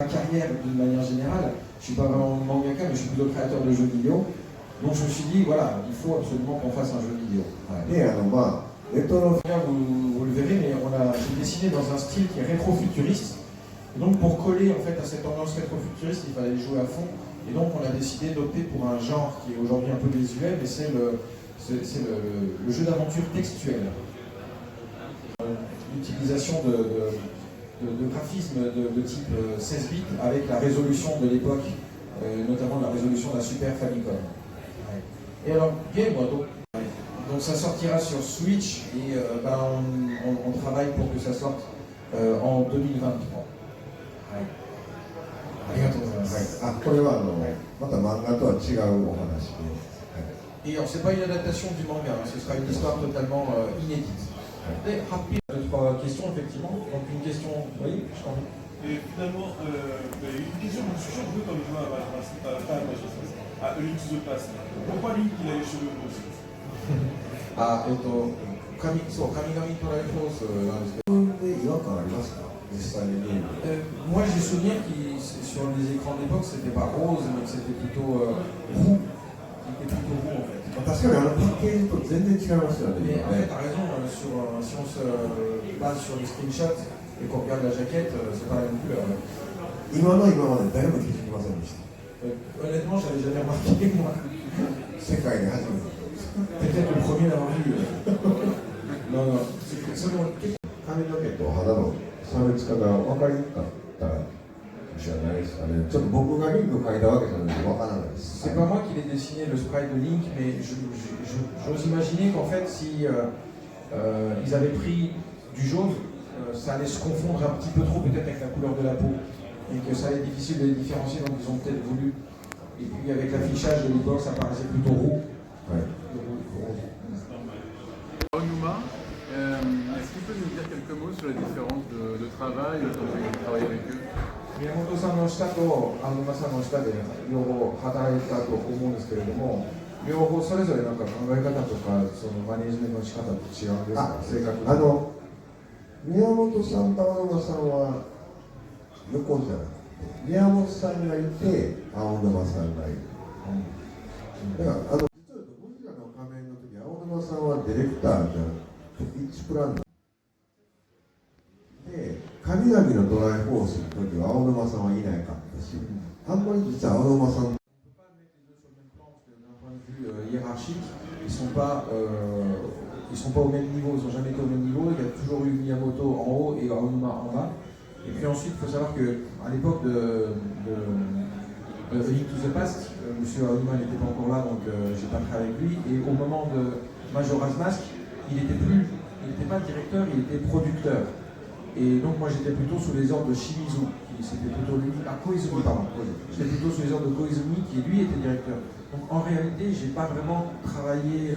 Ma carrière, d'une manière générale, je ne suis pas vraiment mangaka, mais je suis plutôt créateur de jeux vidéo. Donc je me suis dit, voilà, il faut absolument qu'on fasse un jeu vidéo. Ouais. Vous le verrez, mais j'ai dessiné dans un style qui est rétro-futuriste. Donc pour coller en fait à cette tendance rétro-futuriste, il fallait jouer à fond. Et donc on a décidé d'opter pour un genre qui est aujourd'hui un peu désuet, mais c'est le jeu d'aventure textuel. L'utilisation de graphismes de type 16 bits avec la résolution de l'époque, notamment la résolution d'un Super Famicom. Ouais. Et alors, Game, donc ça sortira sur Switch et on travaille pour que ça sorte en 2023. Ouais. ありがとうございます。はい、これはまた漫画とは違うお話で。Et alors, c'est pas une adaptation du manga, hein, ce sera une histoire totalement inédite. Et rapide, trois questions, effectivement. Donc, une question, oui, je t'en prie. Et finalement, une question, je suis un peu comme je vois à Link to the Past. Pourquoi Link il a les cheveux bleus aussi? そう、神々トライフォースなんですけど。で違和感ありますか実際にゲーム。Moi, j'ai souvenir que sur les écrans d'époque, c'était pas rose, mais que c'était plutôt roux. C'était plutôt roux, en fait. 確かにパッケージと全然違いますよね。Mais en fait, t'as raison, si on se base sur les screenshots et qu'on regarde la jaquette, c'est pas la même couleur. 今まで誰も気づきませんでした。Honnêtement, j'avais jamais remarqué, moi. 世界で初めて。Peut-être le premier d'avoir vu. Non, non, c'est bon. 髪の毛と肌の差別化が分かりにくかったじゃないですかね。ちょっと僕がリンク書いたわけじゃないので分からないです。C'est pas moi qui l'ai dessiné le sprite de Link, mais j'ose imaginer qu'en fait, si ils avaient pris du jaune, ça allait se confondre un petit peu trop peut-être avec la couleur de la peau, et que ça allait être difficile de les différencier, donc ils ont peut-être voulu. Et puis avec l'affichage de l'époque, ça paraissait plutôt roux. Ouais. Aonuma, est-ce qu'il peut nous dire quelques mots sur la différence de travail quand vous travaillez avec eux? 宮本さんの下とアンヌマさんの下で両方働いたと思うんですけれども、両方それぞれなんか考え方とかそのマネージメントの仕方って違うんですか？性格宮本さんと青沼さんは横じゃなくて宮本さんがいて青沼さんがいる。だから実はゴジラの仮面の時青沼さんはディレクターじゃなくてピッチプランナーで、神々のドライフォースの時は青沼さんはいなかったし、あんまり実は青沼さんhiérarchique, ils sont pas au même niveau, ils n'ont jamais été au même niveau. Il y a toujours eu Miyamoto en haut et Aonuma en bas. Et puis ensuite, il faut savoir qu'à l'époque de Link to the Past, M. Aonuma n'était pas encore là, donc j'ai pas travaillé avec lui. Et au moment de Majora's Mask, il n'était pas directeur, il était producteur. Et donc moi j'étais plutôt sous les ordres de Shimizu, c'était plutôt lui, Koizumi, pardon, j'étais plutôt sous les ordres de Koizumi qui lui était directeur. Donc en réalité, j'ai pas vraiment travaillé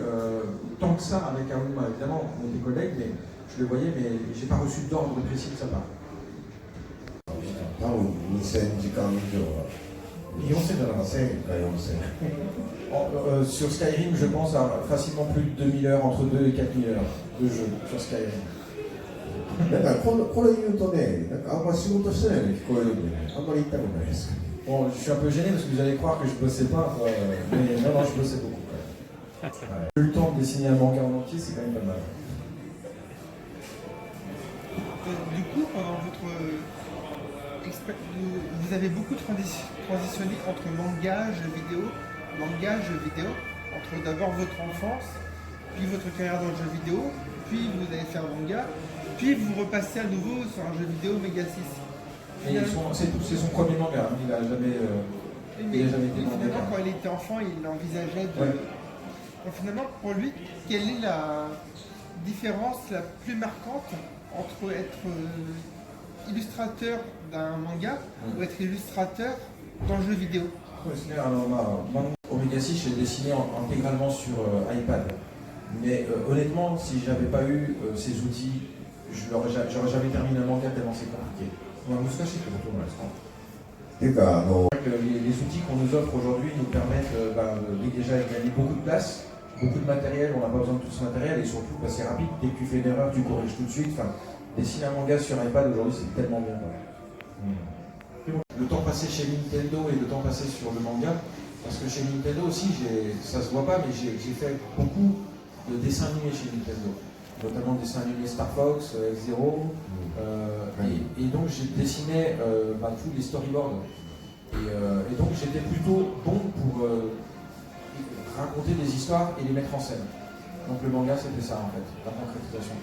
tant que ça avec Aonuma. Évidemment, on était collègues, mais je le voyais, mais j'ai pas reçu d'ordre précis de sa part. 多分2000時間以上は4000じゃなかった1000か4000 Sur Skyrim, je pense à facilement plus de 2000 heures, entre 2 et 4000 heures de jeu sur Skyrim. だからこれ言うとね、なんかあんまり仕事してないように聞こえるんでね、あんまり言いたくないです。 Bon, je suis un peu gêné parce que vous allez croire que je bossais pas, mais non, je bossais beaucoup. Ouais. J'ai eu le temps de dessiner un manga en entier, c'est quand même pas mal. Du coup, pendant vous avez beaucoup transitionné entre manga, jeux vidéo, entre d'abord votre enfance, puis votre carrière dans le jeu vidéo, puis vous allez faire manga, puis vous repassez à nouveau sur un jeu vidéo Mega 6. C'est son premier manga, hein. Il n'a jamais été dans finalement, quand il était enfant, il envisageait de... Ouais. Donc, finalement, pour lui, quelle est la différence la plus marquante entre être illustrateur d'un manga ou être illustrateur dans le jeu vidéo? Omega 6, j'ai dessiné intégralement sur iPad. Mais honnêtement, si j'avais pas eu ces outils, j'aurais jamais terminé un manga tellement c'est compliqué. Les outils qu'on nous offre aujourd'hui nous permettent déjà de gagner beaucoup de place, beaucoup de matériel, on n'a pas besoin de tout ce matériel et surtout c'est rapide, dès que tu fais une erreur tu corriges tout de suite. Dessiner un manga sur iPad aujourd'hui c'est tellement bien. Le temps passé chez Nintendo et le temps passé sur le manga, parce que chez Nintendo aussi, ça se voit pas, mais j'ai fait beaucoup de dessins animés chez Nintendo, notamment des dessins animés Star Fox, F-Zero, et donc j'ai dessiné tous les storyboards. Et donc j'étais plutôt bon pour raconter des histoires et les mettre en scène. Donc le manga c'était ça en fait, la concrétisation.